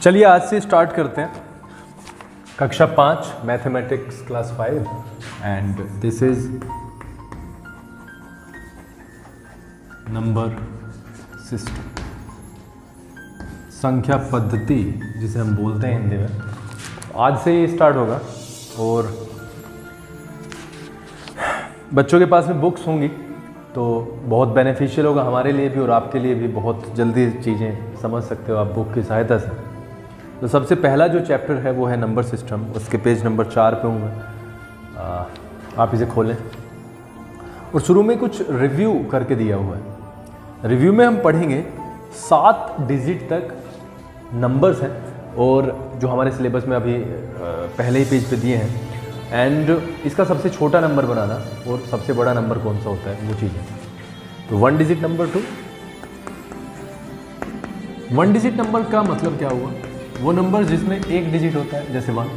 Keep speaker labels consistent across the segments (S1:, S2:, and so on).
S1: चलिए आज से स्टार्ट करते हैं कक्षा 5 mathematics class 5 and this is number system, संख्या पद्धति जिसे हम बोलते हैं हिंदी में। आज से ये स्टार्ट होगा और बच्चों के पास में बुक्स होंगी तो बहुत बेनिफिशियल होगा हमारे लिए भी और आपके लिए भी। बहुत जल्दी चीज़ें समझ सकते हो आप बुक की सहायता से। तो सबसे पहला जो चैप्टर है वो है नंबर सिस्टम, उसके पेज नंबर 4 पे हूँ मैं। आप इसे खोलें और शुरू में कुछ रिव्यू करके दिया हुआ है। रिव्यू में हम पढ़ेंगे 7 डिजिट तक नंबर्स हैं और जो हमारे सिलेबस में अभी पहले ही पेज पे दिए हैं। एंड इसका सबसे छोटा नंबर बनाना और सबसे बड़ा नंबर कौन सा होता है वो चीज़ें। तो 1 डिजिट नंबर 2, 1 डिजिट नंबर का मतलब क्या हुआ? वो नंबर जिसमें एक डिजिट होता है, जैसे 1।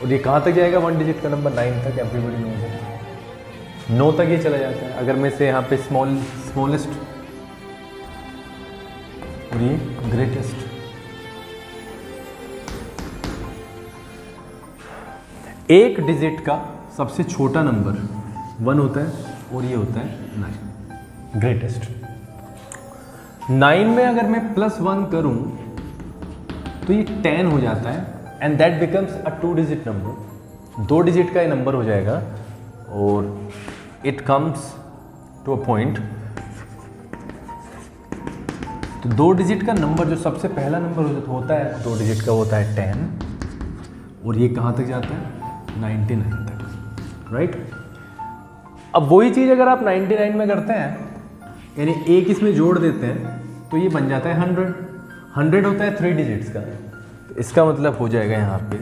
S1: और ये कहाँ तक जाएगा 1 डिजिट का नंबर? 9 तक। एवरीबॉडी नोज है 9 तक ये चला जाता है। अगर मैं से यहाँ पे स्मॉलेस्ट और ये ग्रेटेस्ट। एक डिजिट का सबसे छोटा नंबर 1 होता है और ये होता है 9, ग्रेटेस्ट। 9 में अगर मैं +1 करूं तो ये 10 हो जाता है and that becomes a 2 digit number. 2 digit का ये नंबर हो जाएगा और it comes to a point. तो 2 डिजिट का नंबर जो सबसे पहला नंबर होता है 2 डिजिट का होता है 10 और ये कहाँ तक जाता है? 99 तक, राइट। अब वही चीज़ अगर आप 99 में करते हैं यानी एक इसमें जोड़ देते हैं तो ये बन जाता है 100। 100 होता है 3 डिजिट्स का। तो इसका मतलब हो जाएगा यहाँ पे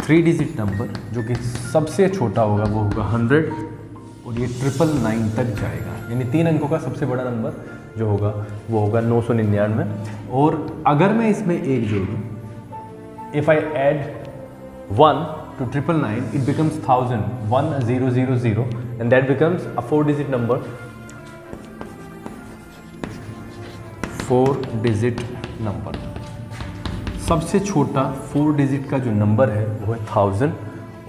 S1: 3 डिजिट नंबर जो कि सबसे छोटा होगा वो होगा 100 और ये 999 तक जाएगा। यानी 3 अंकों का सबसे बड़ा नंबर जो होगा वो होगा 999। और अगर मैं इसमें एक जोड़ूँ, if I add 1 to 999, it becomes 1000, 1000, and that becomes a 4 digit number. 4 digit number। सबसे छोटा 4 डिजिट का जो नंबर है वो है 1000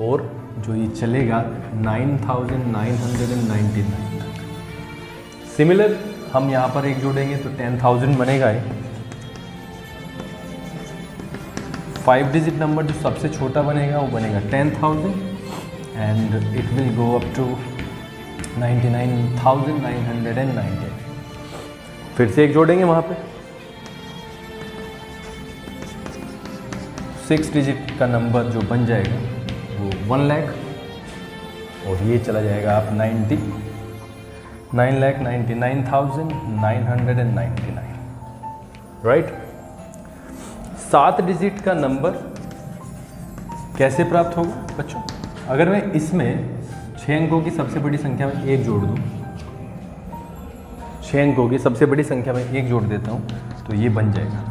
S1: और जो ये चलेगा 9999 तक। सिमिलर हम यहाँ पर एक जोड़ेंगे तो 10,000 बनेगा। 5 डिजिट नंबर जो सबसे छोटा बनेगा वो बनेगा 10,000 and it will go up to 99,990। फिर से एक जोड़ेंगे वहाँ पे 6 डिजिट का नंबर जो बन जाएगा वो 1 लाख और ये चला जाएगा आप 9,99,999, राइट। 7 डिजिट का नंबर कैसे प्राप्त होगा बच्चों? अगर मैं इसमें 6 अंकों की सबसे बड़ी संख्या में 1 जोड़ दूं, 6 अंकों की सबसे बड़ी संख्या में 1 जोड़ देता हूं तो ये बन जाएगा,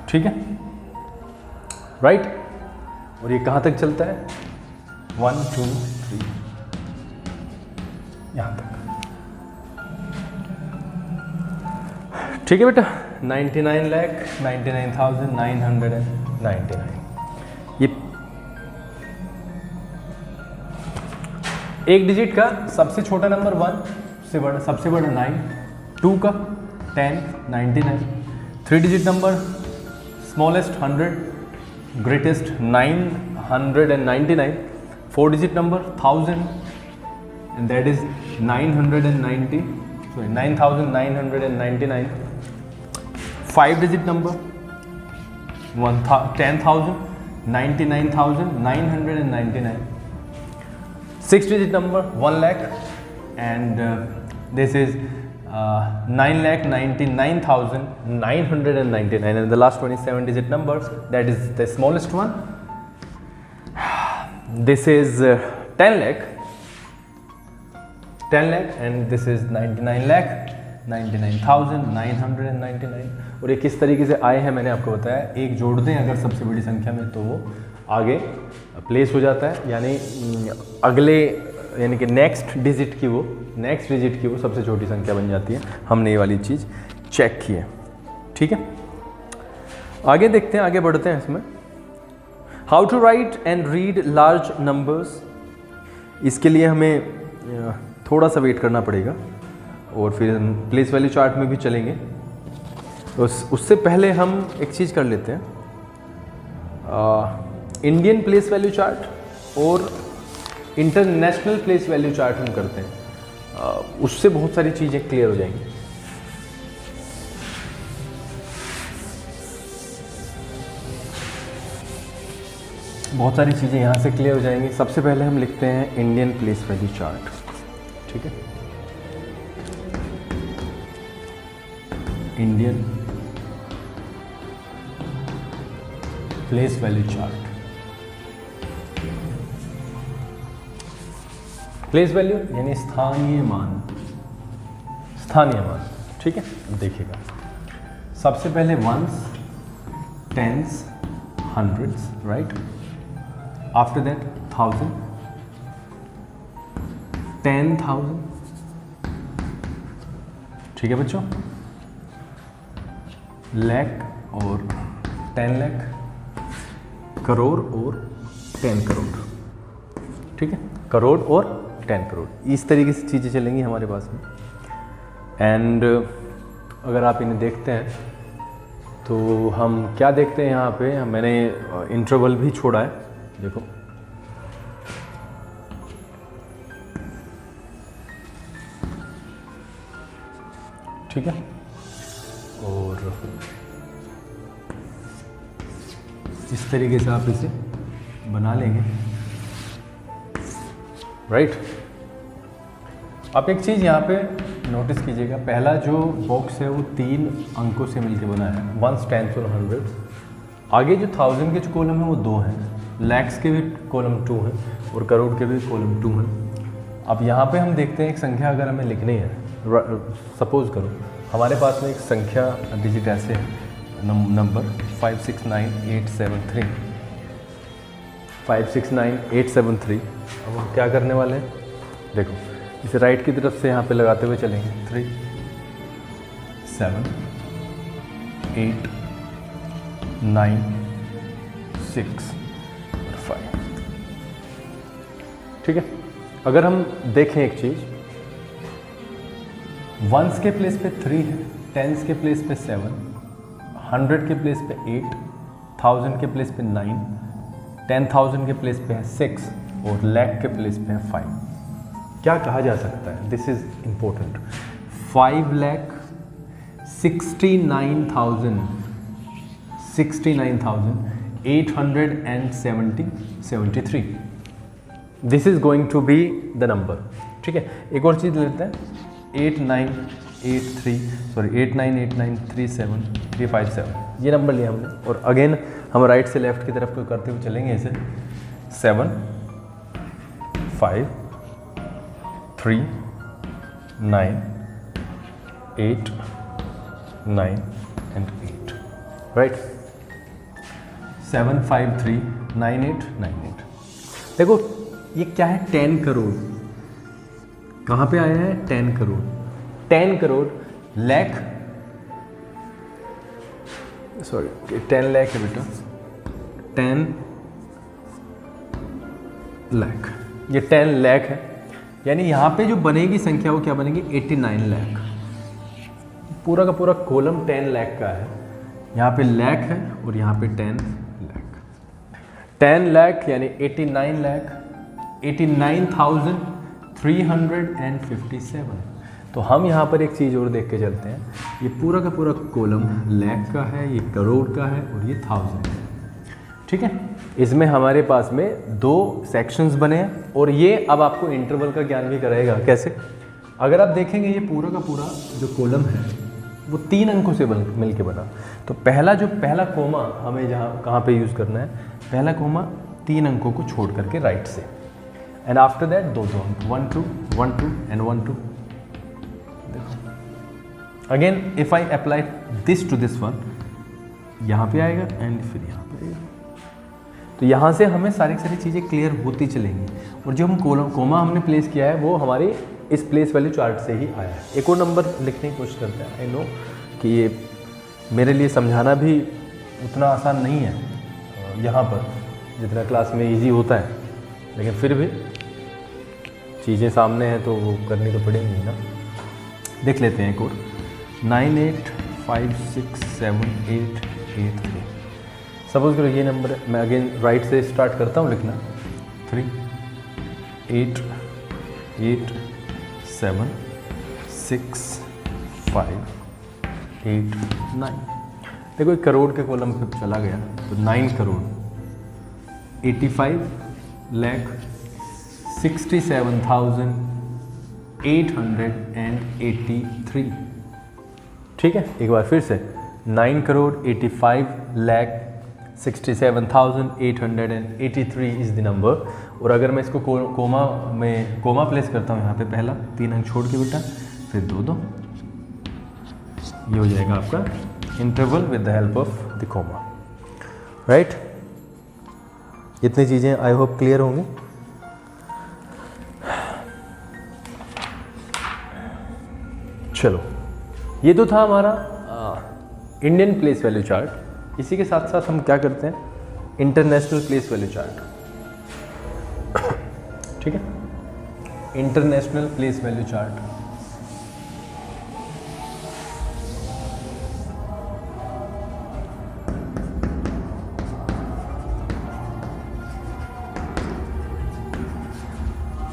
S1: ठीक है, राइट। और ये कहां तक चलता है? 1 2 3 यहां तक, ठीक है बेटा। 99,99,999। ये एक डिजिट का सबसे छोटा नंबर 1 से बड़ा, सबसे बड़ा 9, 2 का 10, 99। 3 digit number smallest 100, greatest 999। 4 digit number 1000 and that is 999। 5 digit number 10,000, 99,999। 6 digit number 1 lakh and this is 9,99,999 and the last one is 7 digit numbers, that is the smallest one. This is 10 lakh and this is 99,99,999। और ये किस तरीके से आए हैं मैंने आपको बताया। एक जोड़ दें अगर सबसे बड़ी संख्या में तो वो आगे प्लेस हो जाता है, यानी अगले यानी कि नेक्स्ट डिजिट की वो सबसे छोटी संख्या बन जाती है। हमने ये वाली चीज़ चेक की है, ठीक है। आगे देखते हैं, आगे बढ़ते हैं इसमें। How to write and read large numbers. इसके लिए हमें थोड़ा सा वेट करना पड़ेगा और फिर प्लेस वैल्यू चार्ट में भी चलेंगे। उससे पहले हम एक चीज़ कर लेते हैं, इंडियन प्लेस वैल्यू चार्ट और इंटरनेशनल प्लेस वैल्यू चार्ट हम करते हैं, उससे बहुत सारी चीज़ें क्लियर हो जाएंगी। बहुत सारी चीज़ें यहाँ से क्लियर हो जाएंगी। सबसे पहले हम लिखते हैं इंडियन प्लेस वैल्यू चार्ट, ठीक है। Indian place value chart. Place value यानी स्थानीय मान, ठीक है। अब देखिएगा, सबसे पहले ones, tens, hundreds, right. After that 1000, 10,000, ठीक है बच्चों। लाख और 10 लाख, करोड़ और 10 करोड़, ठीक है। करोड़ और 10 करोड़, इस तरीके से चीज़ें चलेंगी हमारे पास में। एंड अगर आप इन्हें देखते हैं तो हम क्या देखते हैं यहाँ पे, मैंने इंटरवल भी छोड़ा है, देखो। ठीक है, और इस तरीके से आप इसे बना लेंगे, राइट। आप एक चीज़ यहाँ पे नोटिस कीजिएगा, पहला जो बॉक्स है वो 3 अंकों से मिलकर बना है, वंस, टेंस और हंड्रेड्स। आगे जो 1000 के जो कॉलम है वो 2 हैं, लैक्स के भी कॉलम 2 हैं और करोड़ के भी कॉलम 2 हैं। अब यहाँ पे हम देखते हैं एक संख्या अगर हमें लिखनी है, सपोज करो हमारे पास में एक संख्या डिजिट ऐसे है, नंबर 569873, 569873। अब हम क्या करने वाले हैं, देखो इसे राइट की तरफ से यहाँ पे लगाते हुए चलेंगे, 3 7 8 9 6 5, ठीक है। अगर हम देखें एक चीज़, वंस के प्लेस पे 3 है, टेंस के प्लेस पे 7, 100 के प्लेस पे 8, 1000 के प्लेस पे 9, 10,000 के प्लेस पे है 6 और लाख के प्लेस पे है 5। क्या कहा जा सकता है, this is important, 5,69,873, this is going to be the number, ठीक है। एक और चीज़ लेते हैं, 898937 ये नंबर लिया हमने, और अगेन हम राइट से लेफ्ट की तरफ को करते हुए चलेंगे इसे, 7 5 3 9 8 9 and 8, राइट। 7 5 3 9 8 9 8। देखो ये क्या है, 10 करोड़। कहाँ पे आया है, 10 करोड़। 10 करोड़ लाख, सॉरी 10 लाख है बेटा, 10 लाख, ये 10 लाख है। यानी यहाँ पे जो बनेगी संख्या वो क्या बनेगी, 89 लाख। पूरा का पूरा कॉलम 10 लाख का है, यहाँ पे लाख है और यहाँ पे 10 लाख। 10 लाख यानी 89 लाख, 89,357। तो हम यहाँ पर एक चीज़ और देख के चलते हैं, ये पूरा का पूरा कॉलम लाख का है, ये करोड़ का है और ये 1000 है, ठीक है। इसमें हमारे पास में 2 सेक्शंस बने हैं और ये अब आपको इंटरवल का ज्ञान भी कराएगा। कैसे, अगर आप देखेंगे ये पूरा का पूरा जो कॉलम है वो 3 अंकों से मिल के बना। तो पहला कोमा हमें जहाँ कहाँ पे यूज़ करना है, पहला कोमा 3 अंकों को छोड़ करके राइट से, एंड आफ्टर दैट 2 अंक, 1 2 1 2 and 1 2। Again if I apply this to this one, यहाँ पे आएगा एंड फिर यहाँ पे आएगा। तो यहाँ से हमें सारी चीज़ें क्लियर होती चलेंगी। और जो हम कोमा हमने प्लेस किया है वो हमारी इस प्लेस वैल्यू चार्ट से ही आया है। एक और नंबर लिखने की कोशिश करते हैं। आई नो कि ये मेरे लिए समझाना भी उतना आसान नहीं है यहाँ पर जितना क्लास में इजी होता है, लेकिन फिर भी चीज़ें सामने हैं तो वो करनी तो पड़ेंगी ना। देख लेते हैं एक और 98567883। सपोज करो ये नंबर है, मैं अगेन राइट से स्टार्ट करता हूँ लिखना 3 8 8 7 6 5 8 9। देखो एक करोड़ के कॉलम पे चला गया तो 9 करोड़ 85,67,883। ठीक है, एक बार फिर से 9 करोड़ 85,67,883 इज़ द नंबर। और अगर मैं इसको कोमा प्लेस करता हूँ यहाँ पे, पहला 3 अंक छोड़ के बेटा, फिर 2 ये हो जाएगा आपका interval with the help of the comma. Right, इतनी चीज़ें आई होप क्लियर होंगी। चलो, ये तो था हमारा इंडियन प्लेस वैल्यू चार्ट। इसी के साथ साथ हम क्या करते हैं, इंटरनेशनल प्लेस वैल्यू चार्ट। ठीक है, international place value chart.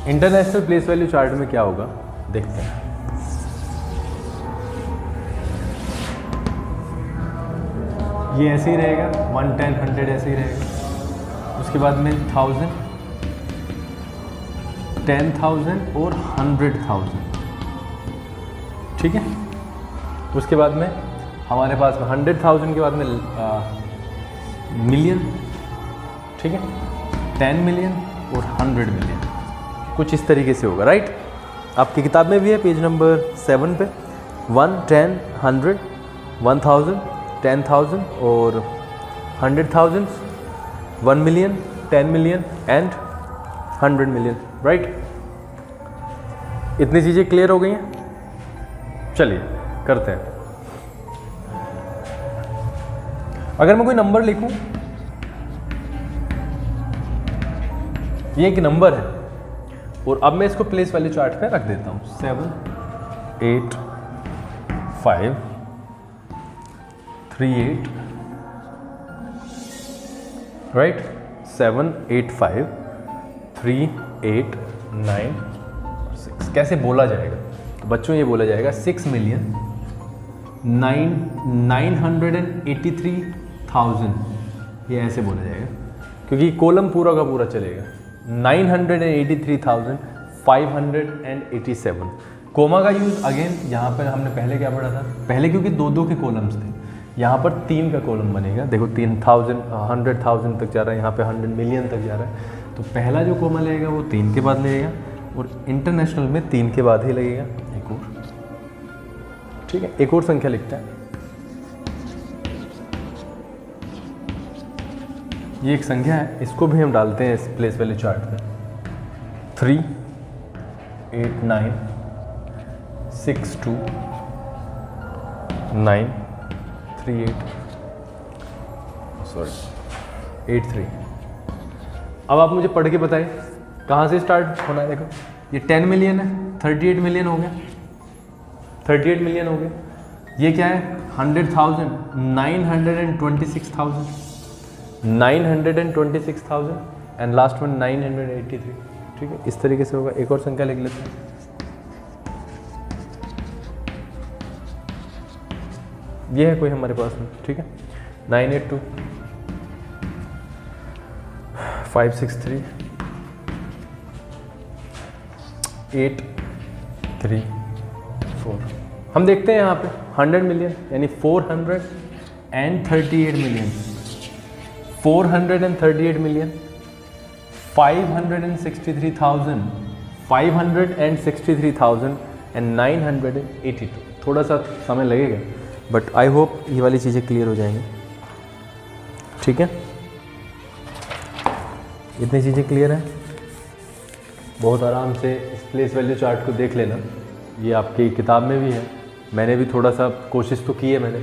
S1: International place value chart में क्या होगा देखते हैं। ये ऐसे ही रहेगा, 1, 10, 100 ऐसे ही रहेगा। उसके बाद में 1000, 10,000 और 100,000। ठीक है, उसके बाद में हमारे पास में 100,000 के बाद में मिलियन। ठीक है, 10 मिलियन और 100 मिलियन, कुछ इस तरीके से होगा। राइट, आपकी किताब में भी है पेज नंबर 7 पे 1, 10, 100, 1000, 10,000 और 100,000, 1 million, 10 million and 100 million. Right, इतनी चीज़ें क्लियर हो गई हैं। चलिए करते हैं। अगर मैं कोई नंबर लिखूं, ये एक नंबर है और अब मैं इसको प्लेस वैल्यू चार्ट पे रख देता हूँ 7 8 5 3 8। राइट, 7 8 5 3 8 9 6। कैसे बोला जाएगा तो बच्चों, ये बोला जाएगा 6,983,000। ये ऐसे बोला जाएगा क्योंकि कॉलम पूरा का पूरा चलेगा। 983,587। कोमा का यूज़ अगेन यहाँ पर हमने पहले क्या पढ़ा था, पहले क्योंकि 2 के कॉलम्स थे, यहाँ पर 3 का कॉलम बनेगा। देखो 3,000 100,000 तक जा रहा है, यहाँ पे 100 मिलियन तक जा रहा है। तो पहला जो कोमा लगेगा वो 3 के बाद लगेगा और इंटरनेशनल में 3 के बाद ही लगेगा एक और। ठीक है, एक और संख्या लिखता है। ये एक संख्या है, इसको भी हम डालते हैं इस प्लेस वैल्यू चार्ट में 3 8 9 6 2 9 3 8 3। अब आप मुझे पढ़ के बताइए कहाँ से स्टार्ट होना है। देखो ये 10 मिलियन है, 38 मिलियन हो गया, 38 मिलियन हो गया। ये क्या है 100,000, 926,000, 926,000 एंड लास्ट वन 983। ठीक है, इस तरीके से होगा। एक और संख्या लिख लेते हैं। ये है कोई हमारे पास में। ठीक है, 982 563 834। हम देखते हैं यहाँ पे 100 मिलियन यानी 438 मिलियन, 438 मिलियन, 563,000, 563,000 एंड 982। थोड़ा सा समय लगेगा बट आई होप ये वाली चीज़ें क्लियर हो जाएंगी। ठीक है, इतनी चीज़ें क्लियर हैं। बहुत आराम से इस प्लेस वैल्यू चार्ट को देख लेना, ये आपकी किताब में भी है, मैंने भी थोड़ा सा कोशिश तो की है मैंने,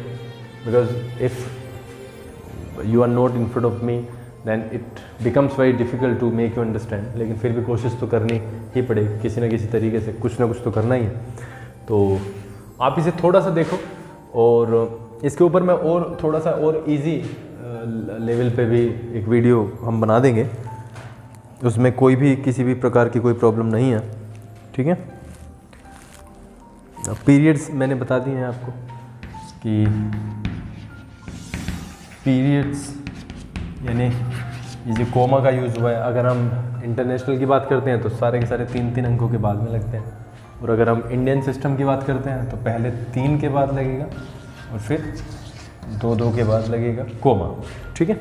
S1: because if you are not in front of me then it becomes very difficult to make you understand, लेकिन फिर भी कोशिश तो करनी ही पड़ेगी, किसी न किसी तरीके से कुछ ना कुछ तो करना ही है। तो आप इसे थोड़ा सा देखो, और इसके ऊपर मैं और थोड़ा सा और इजी लेवल पे भी एक वीडियो हम बना देंगे, उसमें कोई भी किसी भी प्रकार की कोई प्रॉब्लम नहीं है, ठीक है। पीरियड्स मैंने बता दिए हैं आपको कि पीरियड्स यानी ये जो कोमा का यूज़ हुआ है, अगर हम इंटरनेशनल की बात करते हैं तो सारे के सारे 3-3 अंकों के बाद में लगते हैं, और अगर हम इंडियन सिस्टम की बात करते हैं तो पहले 3 के बाद लगेगा और फिर 2-2 के बाद लगेगा कोमा, ठीक है।